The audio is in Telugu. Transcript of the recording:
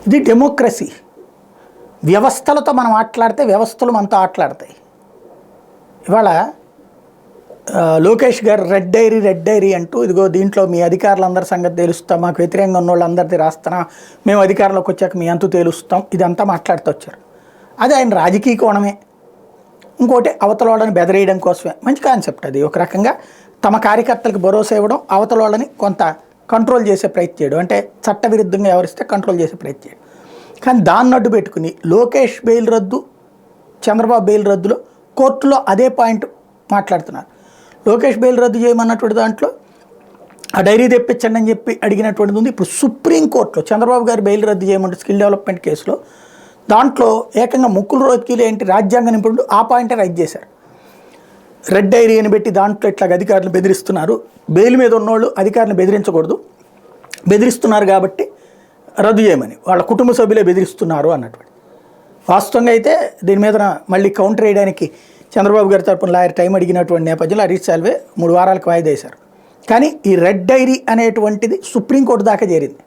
ఇది డెమోక్రసీ. వ్యవస్థలతో మనం ఆటలాడితే వ్యవస్థలు మనతో ఆటలాడతాయి. ఇవాళ లోకేష్ గారు రెడ్ డైరీ అంటూ, ఇదిగో దీంట్లో మీ అధికారులందరి సంగతి తేలుస్తాం, మాకు వ్యతిరేకంగా ఉన్న వాళ్ళందరిది రాస్తున్నాం, మేము అధికారంలోకి వచ్చాక మీ అంతు తేలుస్తాం, ఇదంతా మాట్లాడుతూ వచ్చారు. అది ఆయన రాజకీయ కోణమే. ఇంకోటి అవతల వాళ్ళని బెదరేయడం కోసమే. మంచి కాన్సెప్ట్ అది. ఒక రకంగా తమ కార్యకర్తలకు భరోసా ఇవ్వడం, అవతల వాళ్ళని కొంత కంట్రోల్ చేసే ప్రయత్నం చేయడం, అంటే చట్టవిరుద్ధంగా ఎవరిస్తే కంట్రోల్ చేసే ప్రయత్నం చేయడం. కానీ దాన్ని అడ్డు పెట్టుకుని లోకేష్ బెయిల్ రద్దు, చంద్రబాబు బెయిల్ రద్దులో కోర్టులో అదే పాయింట్ మాట్లాడుతున్నారు. లోకేష్ బెయిల్ రద్దు చేయమన్నటువంటి దాంట్లో ఆ డైరీ తెప్పించండి అని చెప్పి అడిగినటువంటిది ఉంది. ఇప్పుడు సుప్రీంకోర్టులో చంద్రబాబు గారు బెయిల్ రద్దు చేయమంటే స్కిల్ డెవలప్మెంట్ కేసులో దాంట్లో ఏకంగా ముక్కులు రోజుకీలు ఏంటి రాజ్యాంగ నిపుణుడు ఆ పాయింటే రైజ్ చేశారు. రెడ్ డైరీ అని పెట్టి దాంట్లో ఇట్లాగ అధికారులు బెదిరిస్తున్నారు, బెయిల్ మీద ఉన్నోళ్ళు అధికారులను బెదిరించకూడదు, బెదిరిస్తున్నారు కాబట్టి రద్దు చేయమని, వాళ్ళ కుటుంబ సభ్యులే బెదిరిస్తున్నారు అన్నటువంటి. వాస్తవంగా అయితే దీని మీద మళ్ళీ కౌంటర్ వేయడానికి చంద్రబాబు గారి తరపున లాయర్ టైం అడిగినటువంటి నేపథ్యంలో హరీష్ సాల్వే 3 వారాలకు వాయిదా వేశారు. కానీ ఈ రెడ్ డైరీ అనేటువంటిది సుప్రీంకోర్టు దాకా చేరింది.